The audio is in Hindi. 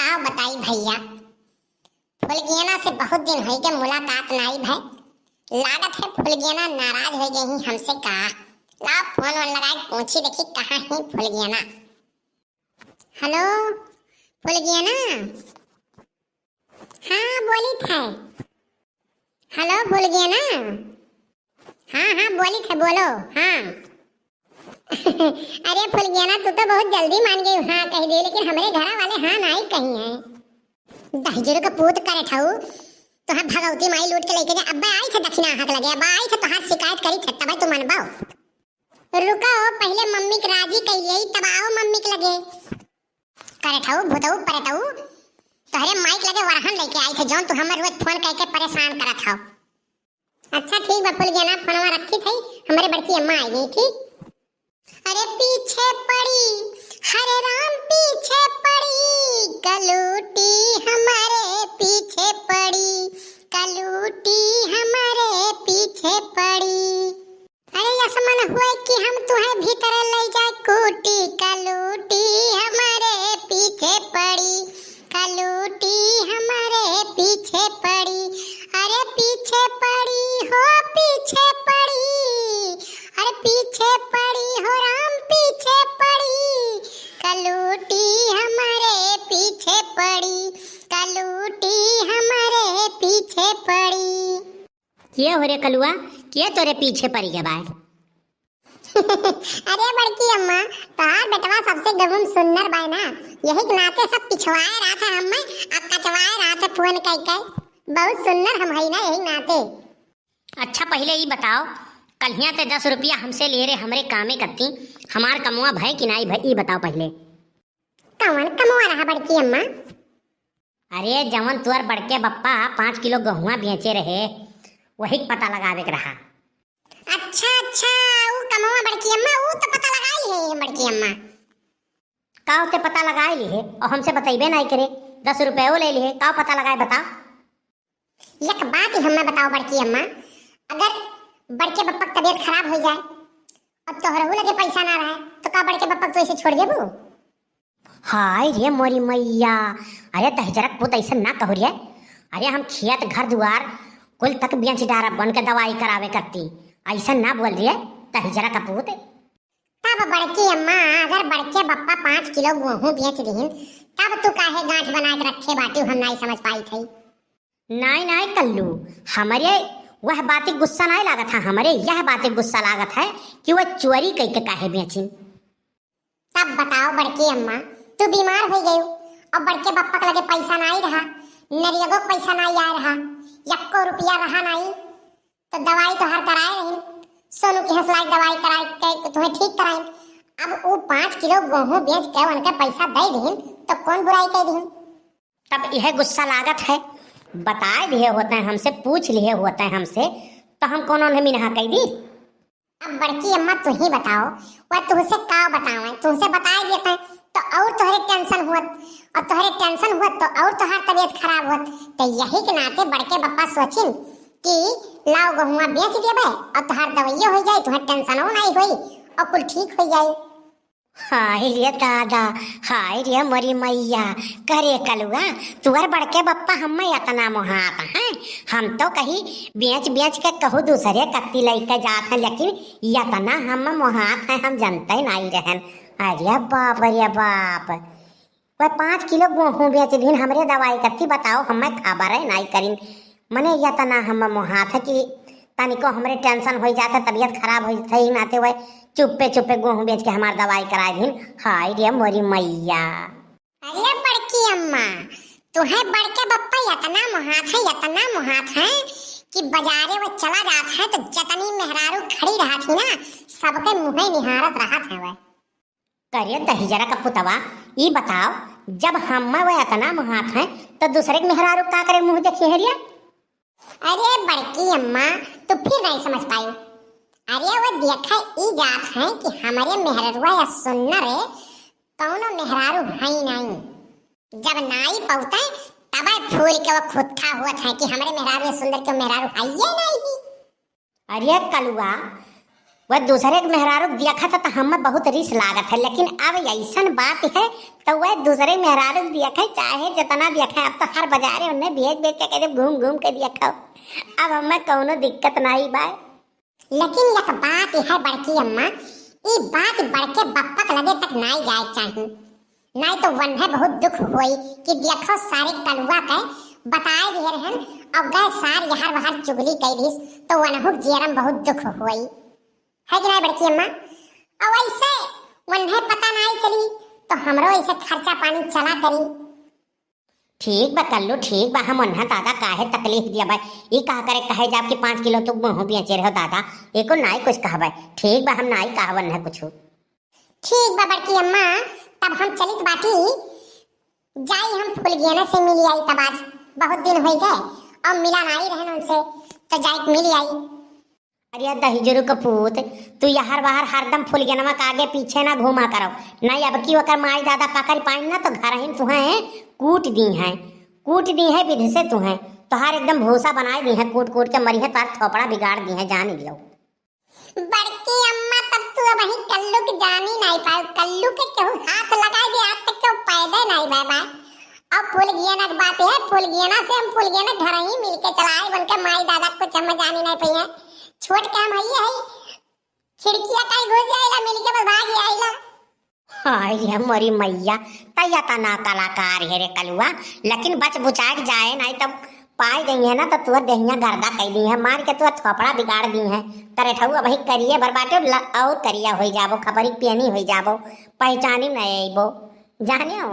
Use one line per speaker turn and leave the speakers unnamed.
का बताई भैया, फुलगियाना से बहुत दिन हो गए मुलाकात नाई भय। लागत है फुलगियाना नाराज हो गई हमसे का। ला फोन वन लगाए पूछी देखी कहाँ है फुलगियाना। हेलो फुलगियाना। हाँ बोली थे। हेलो फुलगियाना। हाँ बोली थे बोलो। हाँ अरे फुलगियाना तू तो बहुत जल्दी मान गई हाँ कह दी, लेकिन हमारे घर वाले हाँ नहीं कही है। दहजर का पूत करे ठाऊ तो हम भगवती माई लूट के लेके गए। अब्बा आई थे दक्षिणा हाथ लगे, अब्बा आई थे तो हाथ शिकायत करी छत्ता भाई तू मनबाओ। रुको पहले मम्मी के राजी कही यही तब आओ मम्मी के लगे करे ठाऊ भूताऊ परताऊ। तोहरे माइक लगे वरहन लेके आई थे जौन तू हमर रोज फोन करके परेशान करत हो। अच्छा ठीक बा फुलगियाना फोनवा रखी थी, हमारे बड़की अम्मा आई गई थी। अरे पीछे पड़ी हरे राम पीछे पड़ी कलूटी हमारे पीछे पड़ी, कलूटी हमारे पीछे पड़ी। अरे ऐसा मन हुआ कि हम तुम्हें भीतर ले जाए कूटी, कलूटी हमारे पीछे पड़ी, कलूटी हमारे पीछे पड़ी। अरे पीछे पड़ी हो पीछे पड़ी, अरे पीछे पड़ी हो राम पीछे पड़ी, कलूटी हमारे पीछे पड़ी, कलूटी हमारे पीछे पड़ी।
ये हो रे कलुआ के तोरे पीछे पड़ी के बाय।
अरे बड़की अम्मा तार बेटवा सबसे गगुम सुन्नर बाय ना, यही के नाते सब पिछवाए रहा था हमें, अब कचवाए रहा था फोन कह बहुत सुन्नर हम है ना यही नाते।
अच्छा पहले ये बताओ कलिया ते 10 रुपया हमसे ले रे हमरे कामे कत्ती हमार कमुआ भय कि नहीं भय, ये बताओ पहले।
कौन कमुआ रहा बड़की अम्मा?
अरे जवन तुअर बड़के बप्पा 5 किलो गहुआ बेचे रहे वही पता लगावे के रहा।
अच्छा वो कमुआ बड़की अम्मा वो तो पता लगाई है बड़की अम्मा।
का होते पता लगाए लिए और हमसे बताइबे नहीं करे, 10 रुपये ले लिए का पता लगाए बताओ।
एक बात ही हमें बताओ बड़की अम्मा, अगर बड़के बप्पा की तबीयत खराब हो जाए और तोहरहू लगे पैसा ना रहे तो का बड़के बप्पा तो ऐसे छोड़ देबू?
हाय रे मोरी मैया, अरे दहजरक पुत ऐसा ना कहो रे। अरे हम खेत घर दुआर कुल तक बेच डारा बन के दवाई करावे करती, ऐसा ना बोल रही है दहजरक पुत।
तब बड़की अम्मा अगर बड़के बप्पा 5 किलो गेहूं बेच दीन तब तू काहे गांठ बना के रखे बाटी, हम नहीं समझ पाई थी।
नहीं कल्लू हमारे वह बातें गुस्सा नहीं लागत है, हमारे यह बातें गुस्सा लागत है कि वह चोरी कई के काहे बेची।
तब बताओ बड़की अम्मा तू बीमार हो गई और बड़के बप्पा के लगे पैसा नहीं रहा, नरियगो पैसा नहीं आ रहा, 1 रुपया रहा नहीं तो दवाई तो हर कराए रही, सोनू की हंसलाई दवाई कराए के तुम्हें ठीक कराए। अब वो 5 किलो गेहूं बेच के उनके पैसा दे दीन तो कौन बुराई कर दीन?
तब यह गुस्सा लागत है, बताए दिए होते हैं हमसे, पूछ लिए होते हैं हमसे तो हम कौन उन्हें मिनहा कह दी।
अब बड़की अम्मा तू ही बताओ वह तुझसे का बताओ, तुझसे बताए देते तो और तोहरे टेंशन हुत और तोहरे टेंशन हुत तो और तोहर तबीयत खराब हुत, तो यही के नाते बड़के बप्पा सोचिन कि लाओ गहुआ बेच देबे और तोहर दवाइयो हो जाए, तुहर टेंशनो नहीं होई और कुल ठीक हो जाए।
हाय रे दादा, हाय रे मोरी मैया, करे कलुआ तुअर बड़के बप्पा हम इतना मोहात हैं, हम तो कहीं बेच के कहूँ दूसरे कत्ती लेके जात हैं, लेकिन इतना हम मोहात हैं हम जानते नहीं रहन। अरे बाप रे बाप, वह 5 किलो गेहूँ बेच दिन हमरे दवाई कत्ती बताओ हमें खबर है नहीं करीन, मने इतना हम मोहात है कि तनिको हमरे टेंशन हो जाता तबीयत खराब हो जाती नाते हुए चुप्पे गेहूं बेच के हमार दवाई कराए दिन। हाय रे मोरी मैया।
अरे बड़की अम्मा तुम्हें बड़के बप्पा इतना मोहात है कि बाजारे वो चला जाता है तो जतनी मेहरारू खड़ी रहा थी ना सबके मुँह निहारत रहा था वह।
करे दहिजरा का पुतवा ये बताओ जब हम वह इतना मोहात है तो दूसरे के मेहरारू का करे मुँह देखिए हरिया।
अरे बड़की अम्मा तो फिर नहीं समझ पाई। अरे वो देखा ई जात है कि हमारे मेहररुआ या सुन्नर कौनो मेहरारू है नहीं, जब नाई पौते तब फूल के वो खुद खा हुआ था कि हमारे मेहरारू या सुंदर के मेहरारू है ये नहीं।
अरे कलुआ वह दूसरे के मेहरारू देखा था तो हमें बहुत रिस लागत है, लेकिन अब ऐसन बात है तो वह दूसरे मेहरारू देखे चाहे जितना देखे, अब तो हर बाजारे उन्हें बेच बेच के कहते घूम घूम के देखो, अब हमें कौनो दिक्कत नहीं बा।
लेकिन एक बात है बड़की अम्मा, ई बात बड़के बप्पा के लगे तक नहीं जाए चाहिए, नहीं तो वन है बहुत दुख होई कि देखो सारे कलुआ के बताए दिए रहन और गए सार यहार वहार चुगली कई तो वनहु जेरम बहुत दुख होई है कि नहीं बड़की अम्मा। और ऐसे वन है पता नहीं चली तो हमरो ऐसे खर्चा पानी चला करी।
ठीक बा कल्लू, ठीक बा, हम उन्हें दादा काहे तकलीफ दिया भाई, ये कहा करे कहे जाब कि 5 किलो तो मुँह बेचे रहो दादा, एको नाई कुछ कहा भाई, ठीक बा हम नाई कहा वन है कुछ।
ठीक बा बड़की अम्मा, तब हम चलित बाटी जाई हम फुलगियाना से मिल आई, तब आज बहुत दिन हो गए और मिला नहीं रहन उनसे तो जाई मिल आई।
अरे दहीजरू का पूत, तू यहार बाहर हरदम फुलगेनवा के आगे पीछे ना घूमा करो, नहीं अब की ओकर माई दादा पकड़ पाई ना तो घर ही तुहें कूट दी है विधि से तुहें तोहार एकदम भूसा बनाए दी है, कूट कूट के मरी है, तार थोपड़ा बिगाड़ दी है, जान दियो।
बड़की अम्मा तब तू वही कल्लू के जानी नहीं पाए, कल्लू के केहू हाथ लगा दे आज तक केहू पैदा नहीं बाबा। अब फुलगियाना की बात है, फुलगियाना से हम फुलगियाना घर ही मिलके चलाए बन के माई दादा को चम्मच जानी नहीं पई है, छोट काम है खिड़किया का घुस जाएगा मिल के भाग आएगा।
हाय रे मोरी मैया, तैया तना कलाकार है रे कलुआ, लेकिन बच बुचा के जाए नहीं तब पाई गई है ना तो तुअर दहिया गर्दा कह दी है, मार के तुअर थोपड़ा बिगाड़ दी है, तरे ठहुआ वही करिए बर्बाटे और करिया हो जाबो, खपरी पेनी हो जाबो, पहचानी नहीं आइबो, जानियो।